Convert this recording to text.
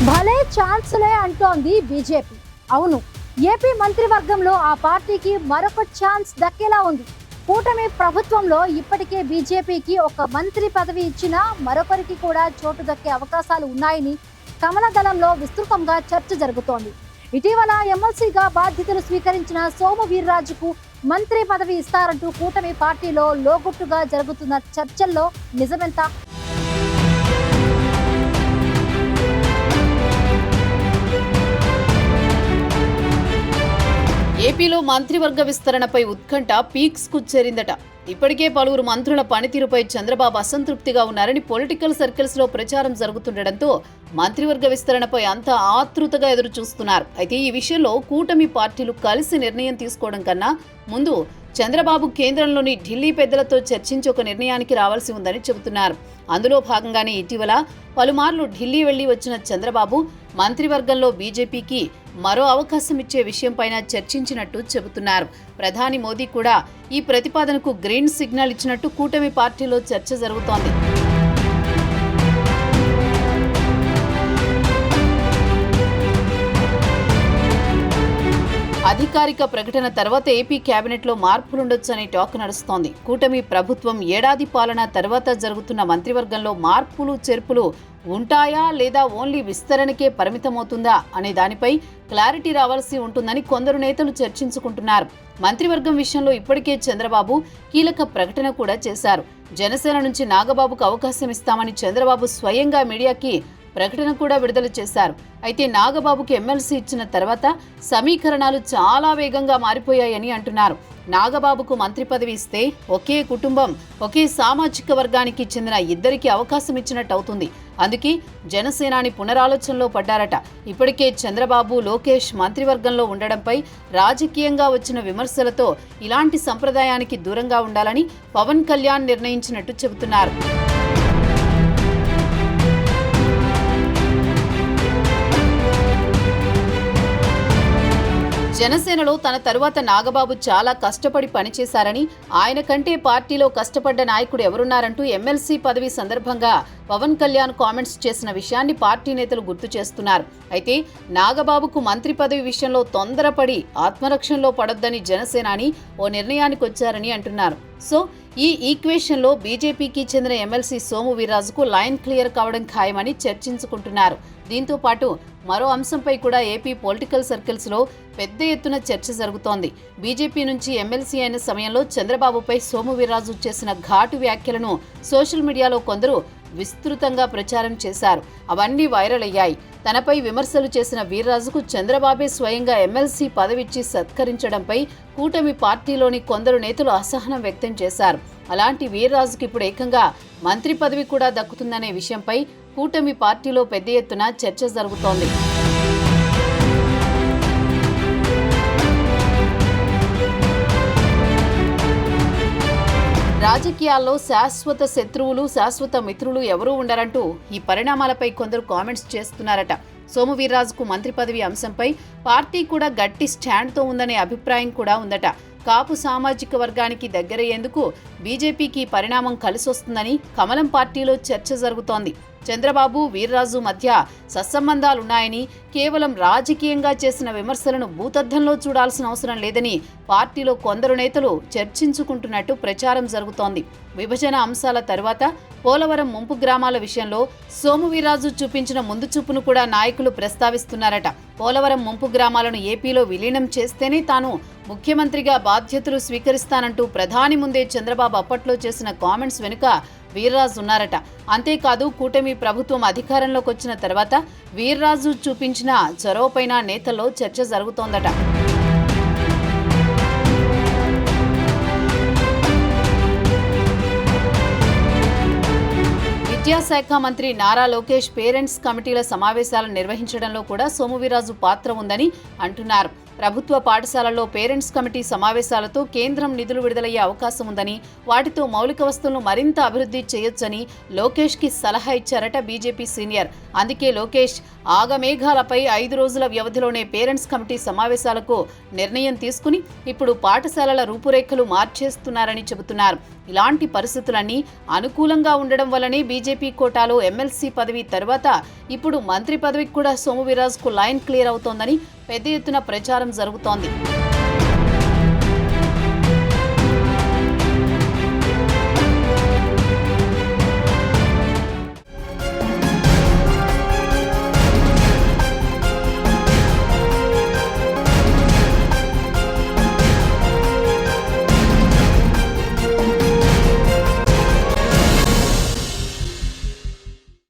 భలే ఛాన్సులే అంటోంది బీజేపీ. అవును, ఏపీ మంత్రివర్గంలో ఆ పార్టీకి మరొక ఛాన్స్ దక్కేలా ఉంది. కూటమి ప్రభుత్వంలో ఇప్పటికే బీజేపీకి ఒక మంత్రి పదవి ఇచ్చినా మరొకరికి కూడా చోటు దక్కే అవకాశాలు ఉన్నాయని కమల దళంలో విస్తృతంగా చర్చ జరుగుతోంది. ఇటీవల ఎమ్మెల్సీగా బాధ్యతలు స్వీకరించిన సోము వీర్రాజుకు మంత్రి పదవి ఇస్తారంటూ కూటమి పార్టీలో లోగుట్టుగా జరుగుతున్న చర్చల్లో నిజమెంత? ఏపీలో మంత్రివర్గ విస్తరణపై ఉత్కంఠ పీక్స్ కు చేరిందట. ఇప్పటికే పలువురు మంత్రుల పనితీరుపై చంద్రబాబు అసంతృప్తిగా ఉన్నారని పొలిటికల్ సర్కిల్స్ లో ప్రచారం జరుగుతుండటంతో మంత్రివర్గ విస్తరణపై అంతా ఆతృతగా ఎదురు చూస్తున్నారు. అయితే ఈ విషయంలో కూటమి పార్టీలు కలిసి నిర్ణయం తీసుకోవడం కన్నా ముందు చంద్రబాబు కేంద్రంలోని ఢిల్లీ పెద్దలతో చర్చించి ఒక నిర్ణయానికి రావాల్సి ఉందని చెబుతున్నారు. అందులో భాగంగానే ఇటీవల పలుమార్లు ఢిల్లీ వెళ్లి వచ్చిన చంద్రబాబు మంత్రివర్గంలో బీజేపీకి మరో అవకాశం ఇచ్చే విషయంపైన చర్చించినట్టు చెబుతున్నారు. ప్రధాని మోదీ కూడా ఈ ప్రతిపాదనకు గ్రీన్ సిగ్నల్ ఇచ్చినట్టు కూటమి పార్టీలో చర్చ జరుగుతోంది. అధికారిక ప్రకటన తర్వాత ఏపీ కేబినెట్లో మార్పులుండొచ్చనే టాక్ నడుస్తోంది. కూటమి ప్రభుత్వం ఏడాది పాలన తర్వాత జరుగుతున్న మంత్రివర్గంలో మార్పులు చేర్పులు ఉంటాయా లేదా ఓన్లీ విస్తరణకే పరిమితమవుతుందా అనే దానిపై క్లారిటీ రావాల్సి ఉంటుందని కొందరు నేతలు చర్చించుకుంటున్నారు. మంత్రివర్గం విషయంలో ఇప్పటికే చంద్రబాబు కీలక ప్రకటన కూడా చేశారు. జనసేన నుంచి నాగబాబుకు అవకాశం ఇస్తామని చంద్రబాబు స్వయంగా మీడియాకి ప్రకటన కూడా విడుదల చేశారు. అయితే నాగబాబుకి ఎమ్మెల్సీ ఇచ్చిన తర్వాత సమీకరణాలు చాలా వేగంగా మారిపోయాయని అంటున్నారు. నాగబాబుకు మంత్రి పదవి ఇస్తే ఒకే కుటుంబం, ఒకే సామాజిక వర్గానికి చెందిన ఇద్దరికి అవకాశం ఇచ్చినట్టు అవుతుంది. అందుకే జనసేనాని పునరాలోచనలో పడ్డారట. ఇప్పటికే చంద్రబాబు, లోకేష్ మంత్రివర్గంలో ఉండడంపై రాజకీయంగా వచ్చిన విమర్శలతో ఇలాంటి సంప్రదాయానికి దూరంగా ఉండాలని పవన్ కళ్యాణ్ నిర్ణయించినట్టు చెబుతున్నారు. జనసేనలో తన తరువాత నాగబాబు చాలా కష్టపడి పనిచేశారని, ఆయన కంటే పార్టీలో కష్టపడ్డ నాయకుడు ఎవరున్నారంటూ ఎమ్మెల్సీ పదవి సందర్భంగా పవన్ కళ్యాణ్ కామెంట్స్ చేసిన విషయాన్ని పార్టీ నేతలు గుర్తు చేస్తున్నారు. అయితే నాగబాబుకు మంత్రి పదవి విషయంలో తొందరపడి ఆత్మరక్షణలో పడొద్దని జనసేనాని ఓ నిర్ణయానికి వచ్చారని అంటున్నారు. సో ఈ ఈక్వేషన్లో బీజేపీకి చెందిన ఎమ్మెల్సీ సోము వీర్రాజుకు లైన్ క్లియర్ కావడం ఖాయమని చర్చించుకుంటున్నారు. దీంతో పాటు మరో అంశంపై కూడా ఏపీ పొలిటికల్ సర్కిల్స్లో పెద్ద ఎత్తున చర్చ జరుగుతోంది. బీజేపీ నుంచి ఎమ్మెల్సీ అయిన సమయంలో చంద్రబాబుపై సోము వీర్రాజు చేసిన ఘాటు వ్యాఖ్యలను సోషల్ మీడియాలో కొందరు విస్తృతంగా ప్రచారం చేశారు. అవన్నీ వైరల్ అయ్యాయి. తనపై విమర్శలు చేసిన వీర్రాజుకు చంద్రబాబే స్వయంగా ఎమ్మెల్సీ పదవిచ్చి సత్కరించడంపై కూటమి పార్టీలోని కొందరు నేతలు అసహనం వ్యక్తం చేశారు. అలాంటి వీర్రాజుకు ఇప్పుడు ఏకంగా మంత్రి పదవి కూడా దక్కుతుందనే విషయంపై కూటమి పార్టీలో పెద్ద ఎత్తున చర్చ జరుగుతోంది. రాజకీయాల్లో శాశ్వత శత్రువులు, శాశ్వత మిత్రులు ఎవరూ ఉండరంటూ ఈ పరిణామాలపై కొందరు కామెంట్స్ చేస్తున్నారట. సోము వీర్రాజుకు మంత్రి పదవి అంశంపై పార్టీ కూడా గట్టి స్టాండ్తో ఉందనే అభిప్రాయం కూడా ఉందట. కాపు సామాజిక వర్గానికి దగ్గరయ్యేందుకు బీజేపీకి పరిణామం కలిసొస్తుందని కమలం పార్టీలో చర్చ జరుగుతోంది. చంద్రబాబు, వీర్రాజు మధ్య సత్సంబంధాలున్నాయని, కేవలం రాజకీయంగా చేసిన విమర్శలను భూతద్దంలో చూడాల్సిన అవసరం లేదని పార్టీలో కొందరు నేతలు చర్చించుకుంటున్నట్టు ప్రచారం జరుగుతోంది. విభజన అంశాల తర్వాత పోలవరం ముంపు గ్రామాల విషయంలో సోము వీర్రాజు చూపించిన ముందు చూపును కూడా నాయకులు ప్రస్తావిస్తున్నారట. పోలవరం ముంపు గ్రామాలను ఏపీలో విలీనం చేస్తేనే తాను ముఖ్యమంత్రిగా బాధ్యతలు స్వీకరిస్తానంటూ ప్రధాని ముందే చంద్రబాబు అప్పట్లో చేసిన కామెంట్స్ వెనుక వీర్రాజు ఉన్నారట. అంతేకాదు కూటమి ప్రభుత్వం అధికారంలోకి వచ్చిన తర్వాత వీర్రాజు చూపించిన చొరవపైన నేతల్లో చర్చ జరుగుతోందట. విద్యాశాఖ మంత్రి నారా లోకేష్ పేరెంట్స్ కమిటీల సమావేశాలను నిర్వహించడంలో కూడా సోము వీర్రాజు పాత్ర ఉందని అంటున్నారు. ప్రభుత్వ పాఠశాలల్లో పేరెంట్స్ కమిటీ సమావేశాలతో కేంద్రం నిధులు విడుదలయ్యే అవకాశం ఉందని, వాటితో మౌలిక వస్తువులను మరింత అభివృద్ధి చేయొచ్చని లోకేష్కి సలహా ఇచ్చారట బీజేపీ సీనియర్. అందుకే లోకేష్ ఆగమేఘాలపై 5 రోజుల వ్యవధిలోనే పేరెంట్స్ కమిటీ సమావేశాలకు నిర్ణయం తీసుకుని ఇప్పుడు పాఠశాలల రూపురేఖలు మార్చేస్తున్నారని చెబుతున్నారు. ఇలాంటి పరిస్థితులన్నీ అనుకూలంగా ఉండడం వల్లనే బీజేపీ కోటాలో ఎమ్మెల్సీ పదవి తర్వాత ఇప్పుడు మంత్రి పదవికి కూడా సోము వీర్రాజుకు లైన్ క్లియర్ అవుతోందని పెద్ద ఎత్తున ప్రచారం జరుగుతోంది.